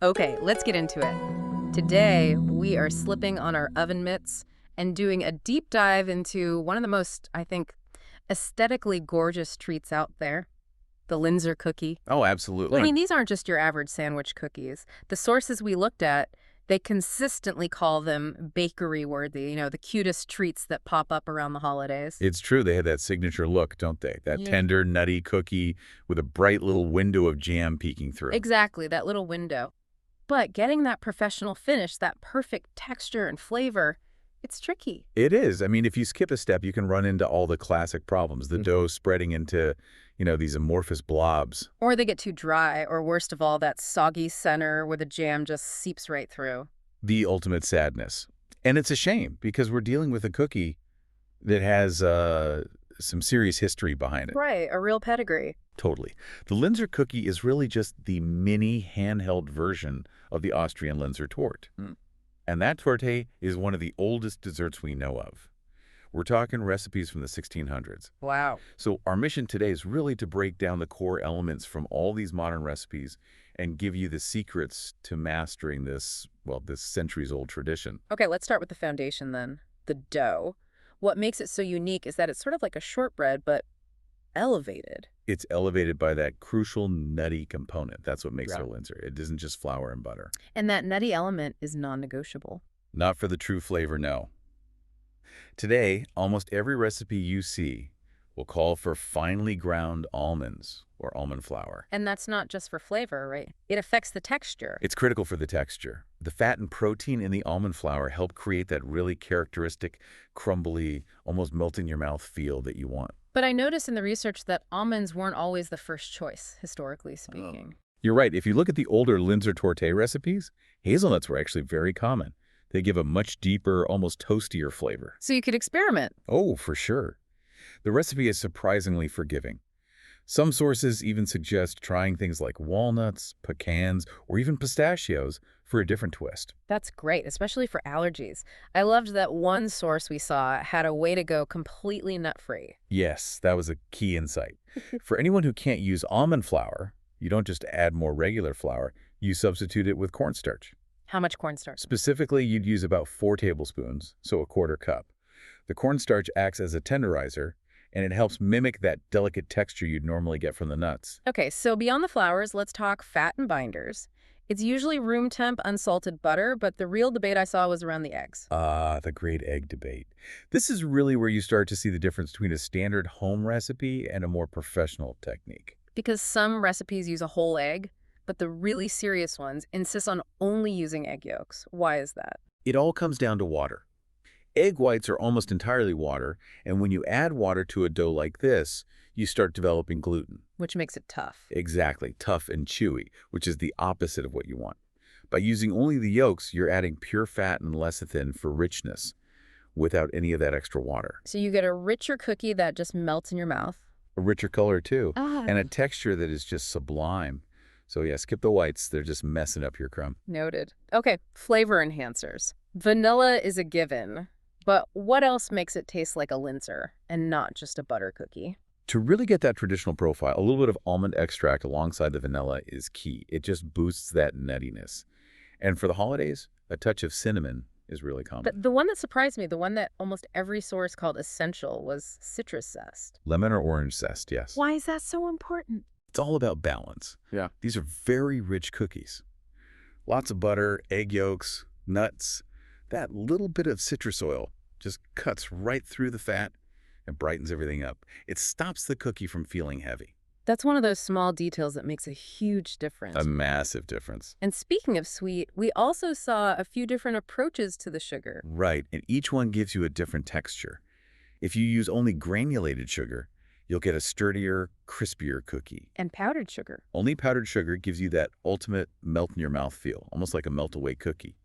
Okay, let's get into it. Today, we are slipping on our oven mitts and doing a deep dive into one of the most, I think, aesthetically gorgeous treats out there, the Linzer cookie. Oh, I absolutely. mean, these aren't just your average sandwich cookies. The sources we looked at, they consistently call them bakery worthy, the cutest treats that pop up around the holidays. It's true. They had that signature look, don't they? That Yeah. tender, nutty cookie with a bright little window of jam peeking through. Exactly, that little window. But getting that professional finish, that perfect texture and flavor, it's tricky. It is. I mean, if you skip a step, you can run into all the classic problems. The dough spreading into, these amorphous blobs. Or they get too dry, or worst of all, that soggy center where the jam just seeps right through. The ultimate sadness. And it's a shame because we're dealing with a cookie that has some serious history behind it. Right, a real pedigree. Totally. The Linzer cookie is really just the mini handheld version of the Austrian Linzer torte. And that torte is one of the oldest desserts we know of. We're talking recipes from the 1600s. Wow. So our mission today is really to break down the core elements from all these modern recipes and give you the secrets to mastering this centuries-old tradition. Okay, let's start with the foundation then. The dough. What makes it so unique is that it's sort of like a shortbread, but elevated. It's elevated by that crucial nutty component. That's what makes it a Linzer. It isn't just flour and butter. And that nutty element is non-negotiable. Not for the true flavor, no. Today, almost every recipe you see will call for finely ground almonds or almond flour. And that's not just for flavor, right? It affects the texture. It's critical for the texture. The fat and protein in the almond flour help create that really characteristic, crumbly, almost melt-in-your-mouth feel that you want. But I noticed in the research that almonds weren't always the first choice, historically speaking. You're right. If you look at the older Linzer torte recipes, hazelnuts were actually very common. They give a much deeper, almost toastier flavor. So you could experiment. Oh, for sure. The recipe is surprisingly forgiving. Some sources even suggest trying things like walnuts, pecans, or even pistachios for a different twist. That's great, especially for allergies. I loved that one source we saw had a way to go completely nut-free. Yes, that was a key insight. For anyone who can't use almond flour, you don't just add more regular flour, you substitute it with cornstarch. How much cornstarch? Specifically, you'd use about 4 tablespoons, so a quarter cup. The cornstarch acts as a tenderizer, and it helps mimic that delicate texture you'd normally get from the nuts. Okay, so beyond the flours, let's talk fat and binders. It's usually room temp unsalted butter, but the real debate I saw was around the eggs. Ah, the great egg debate. This is really where you start to see the difference between a standard home recipe and a more professional technique. Because some recipes use a whole egg, but the really serious ones insist on only using egg yolks. Why is that? It all comes down to water. Egg whites are almost entirely water, and when you add water to a dough like this, you start developing gluten. Which makes it tough. Exactly, tough and chewy, which is the opposite of what you want. By using only the yolks, you're adding pure fat and lecithin for richness, without any of that extra water. So you get a richer cookie that just melts in your mouth. A richer color, too, Ah. and a texture that is just sublime. So yeah, skip the whites. They're just messing up your crumb. Noted. Okay, flavor enhancers. Vanilla is a given, but what else makes it taste like a Linzer and not just a butter cookie? To really get that traditional profile, a little bit of almond extract alongside the vanilla is key. It just boosts that nuttiness. And for the holidays, a touch of cinnamon is really common. But the one that surprised me, the one that almost every source called essential, was citrus zest. Lemon or orange zest, yes. Why is that so important? It's all about balance. Yeah. These are very rich cookies. Lots of butter, egg yolks, nuts. That little bit of citrus oil just cuts right through the fat and brightens everything up. It stops the cookie from feeling heavy. That's one of those small details that makes a huge difference. A massive difference. And speaking of sweet, we also saw a few different approaches to the sugar. Right, and each one gives you a different texture. If you use only granulated sugar, you'll get a sturdier, crispier cookie. And powdered sugar. Only powdered sugar gives you that ultimate melt-in-your-mouth feel, almost like a melt-away cookie.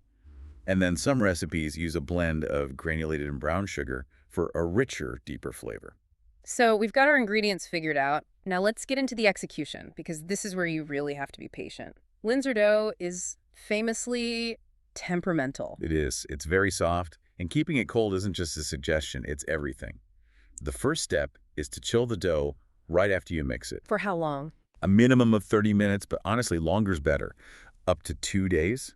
And then some recipes use a blend of granulated and brown sugar for a richer, deeper flavor. So we've got our ingredients figured out. Now let's get into the execution, because this is where you really have to be patient. Linzer dough is famously temperamental. It is. It's very soft, and keeping it cold isn't just a suggestion, it's everything. The first step is to chill the dough right after you mix it. For how long? A minimum of 30 minutes, but honestly, longer's better. Up to 2 days.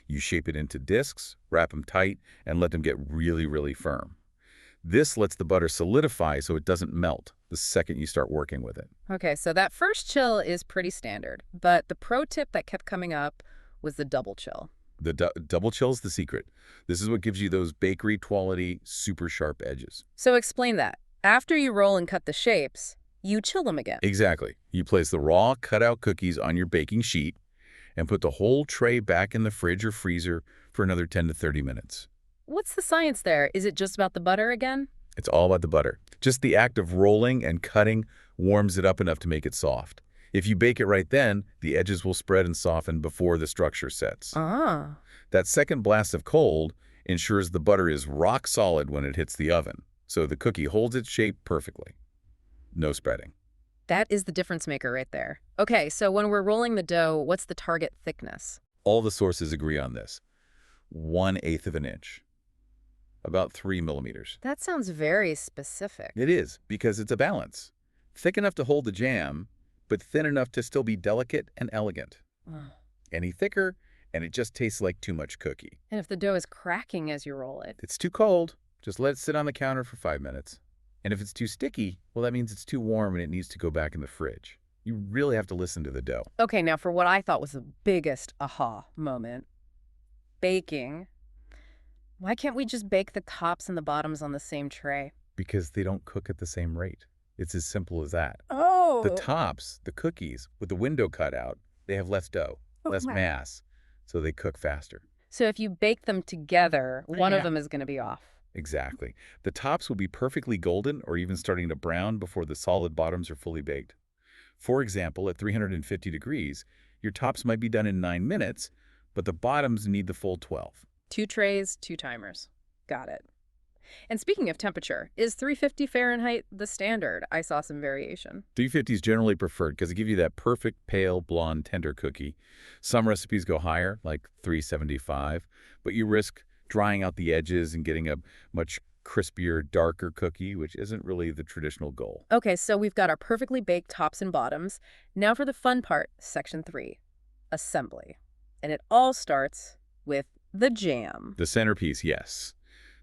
You shape it into discs, wrap them tight, and let them get really, really firm. This lets the butter solidify so it doesn't melt the second you start working with it. Okay, so that first chill is pretty standard, but the pro tip that kept coming up was the double chill. The double chill's the secret. This is what gives you those bakery quality, super sharp edges. So explain that. After you roll and cut the shapes, you chill them again. Exactly. You place the raw cutout cookies on your baking sheet and put the whole tray back in the fridge or freezer for another 10 to 30 minutes. What's the science there? Is it just about the butter again? It's all about the butter. Just the act of rolling and cutting warms it up enough to make it soft. If you bake it right then, the edges will spread and soften before the structure sets. Ah. That second blast of cold ensures the butter is rock solid when it hits the oven, so the cookie holds its shape perfectly. No spreading. That is the difference maker right there. Okay, so when we're rolling the dough, what's the target thickness? All the sources agree on this. 1/8 of an inch. About 3 millimeters. That sounds very specific. It is, because it's a balance. Thick enough to hold the jam, but thin enough to still be delicate and elegant. Oh. Any thicker, and it just tastes like too much cookie. And if the dough is cracking as you roll it? It's too cold, just let it sit on the counter for 5 minutes. And if it's too sticky, well, that means it's too warm and it needs to go back in the fridge. You really have to listen to the dough. Okay, now for what I thought was the biggest aha moment. Baking. Why can't we just bake the tops and the bottoms on the same tray? Because they don't cook at the same rate. It's as simple as that. Oh. The tops, the cookies, with the window cut out, they have less dough, less mass, so they cook faster. So if you bake them together, one of Yeah. them is going to be off. Exactly. The tops will be perfectly golden or even starting to brown before the solid bottoms are fully baked. For example, at 350 degrees, your tops might be done in 9 minutes, but the bottoms need the full 12. 2 trays, 2 timers. Got it. And speaking of temperature, is 350 Fahrenheit the standard? I saw some variation. 350 is generally preferred because it gives you that perfect pale blonde tender cookie. Some recipes go higher, like 375, but you risk drying out the edges and getting a much crispier, darker cookie, which isn't really the traditional goal. Okay, so we've got our perfectly baked tops and bottoms. Now for the fun part, section 3, assembly. And it all starts with the jam. The centerpiece, yes.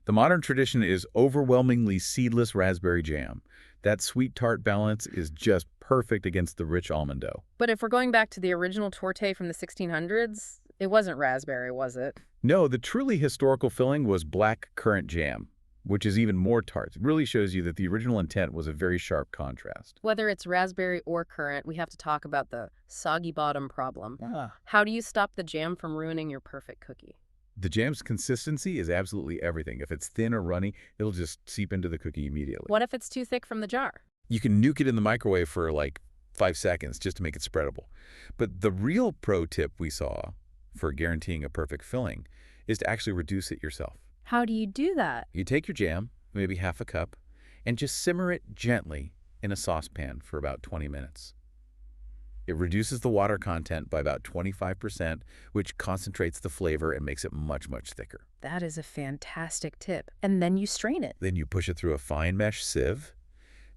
The modern tradition is overwhelmingly seedless raspberry jam. That sweet tart balance is just perfect against the rich almond dough. But if we're going back to the original torte from the 1600s, it wasn't raspberry, was it? No, the truly historical filling was black currant jam, which is even more tart. It really shows you that the original intent was a very sharp contrast. Whether it's raspberry or currant, we have to talk about the soggy bottom problem. Ah. How do you stop the jam from ruining your perfect cookie? The jam's consistency is absolutely everything. If it's thin or runny, it'll just seep into the cookie immediately. What if it's too thick from the jar? You can nuke it in the microwave for like 5 seconds just to make it spreadable. But the real pro tip we saw for guaranteeing a perfect filling is to actually reduce it yourself. How do you do that? You take your jam, maybe half a cup, and just simmer it gently in a saucepan for about 20 minutes. It reduces the water content by about 25%, which concentrates the flavor and makes it much, much thicker. That is a fantastic tip. And then you strain it. Then you push it through a fine mesh sieve.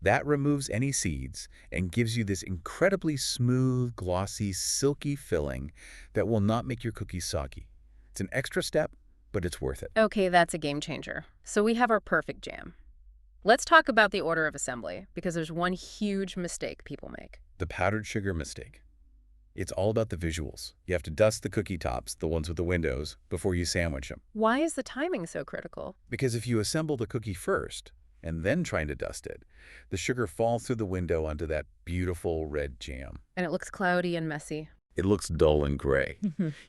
That removes any seeds and gives you this incredibly smooth, glossy, silky filling that will not make your cookies soggy. It's an extra step, but it's worth it. Okay, that's a game changer. So we have our perfect jam. Let's talk about the order of assembly, because there's one huge mistake people make. The powdered sugar mistake. It's all about the visuals. You have to dust the cookie tops, the ones with the windows, before you sandwich them. Why is the timing so critical? Because if you assemble the cookie first and then trying to dust it, the sugar falls through the window onto that beautiful red jam. And it looks cloudy and messy. It looks dull and gray.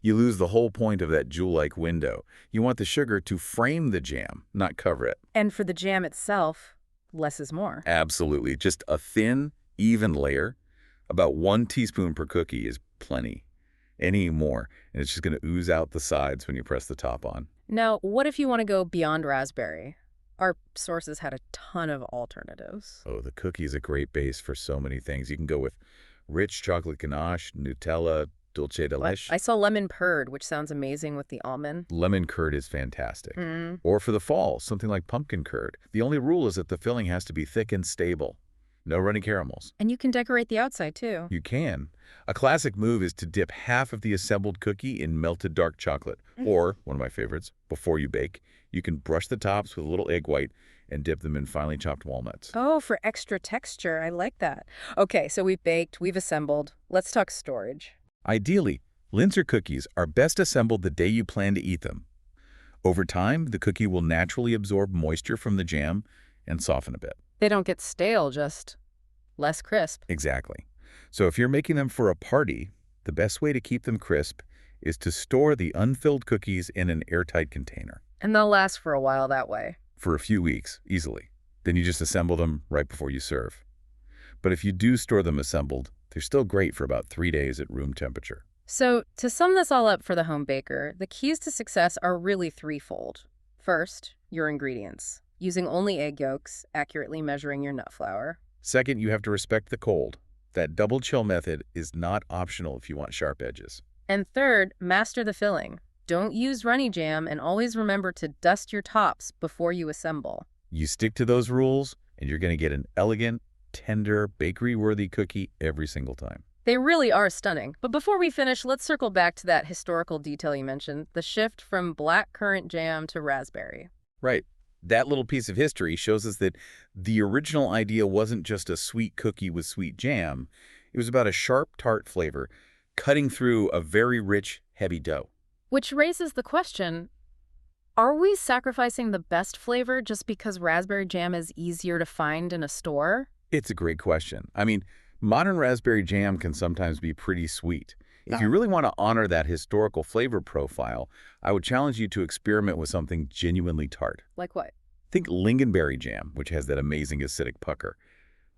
You lose the whole point of that jewel-like window. You want the sugar to frame the jam, not cover it. And for the jam itself, less is more. Absolutely. Just a thin, even layer. About 1 teaspoon per cookie is plenty. Any more, and it's just going to ooze out the sides when you press the top on. Now, what if you want to go beyond raspberry? Our sources had a ton of alternatives. Oh, the cookie is a great base for so many things. You can go with rich chocolate ganache, Nutella, dulce de leche. I saw lemon purd, which sounds amazing with the almond. Lemon curd is fantastic. Or for the fall, something like pumpkin curd. The only rule is that the filling has to be thick and stable. No runny caramels. And you can decorate the outside, too. You can. A classic move is to dip half of the assembled cookie in melted dark chocolate. Or, one of my favorites, before you bake, you can brush the tops with a little egg white and dip them in finely chopped walnuts. Oh, for extra texture. I like that. Okay, so we've baked, we've assembled. Let's talk storage. Ideally, Linzer cookies are best assembled the day you plan to eat them. Over time, the cookie will naturally absorb moisture from the jam and soften a bit. They don't get stale, just less crisp. Exactly. So if you're making them for a party, the best way to keep them crisp is to store the unfilled cookies in an airtight container. And they'll last for a while that way. For a few weeks, easily. Then you just assemble them right before you serve. But if you do store them assembled, they're still great for about 3 days at room temperature. So, to sum this all up for the home baker, the keys to success are really threefold. First, your ingredients. Using only egg yolks, accurately measuring your nut flour. Second, you have to respect the cold. That double chill method is not optional if you want sharp edges. And third, master the filling. Don't use runny jam, and always remember to dust your tops before you assemble. You stick to those rules, and you're going to get an elegant, tender, bakery-worthy cookie every single time. They really are stunning. But before we finish, let's circle back to that historical detail you mentioned, the shift from black currant jam to raspberry. Right. That little piece of history shows us that the original idea wasn't just a sweet cookie with sweet jam. It was about a sharp, tart flavor cutting through a very rich, heavy dough. Which raises the question, are we sacrificing the best flavor just because raspberry jam is easier to find in a store? It's a great question. I mean, modern raspberry jam can sometimes be pretty sweet. If you really want to honor that historical flavor profile, I would challenge you to experiment with something genuinely tart. Like what? Think lingonberry jam, which has that amazing acidic pucker.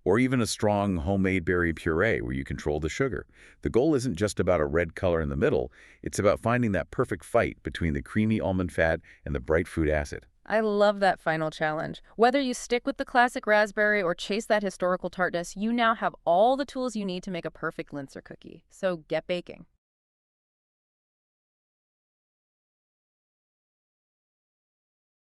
Or even a strong homemade berry puree where you control the sugar. The goal isn't just about a red color in the middle, it's about finding that perfect fight between the creamy almond fat and the bright fruit acid. I love that final challenge. Whether you stick with the classic raspberry or chase that historical tartness, you now have all the tools you need to make a perfect Linzer cookie. So get baking.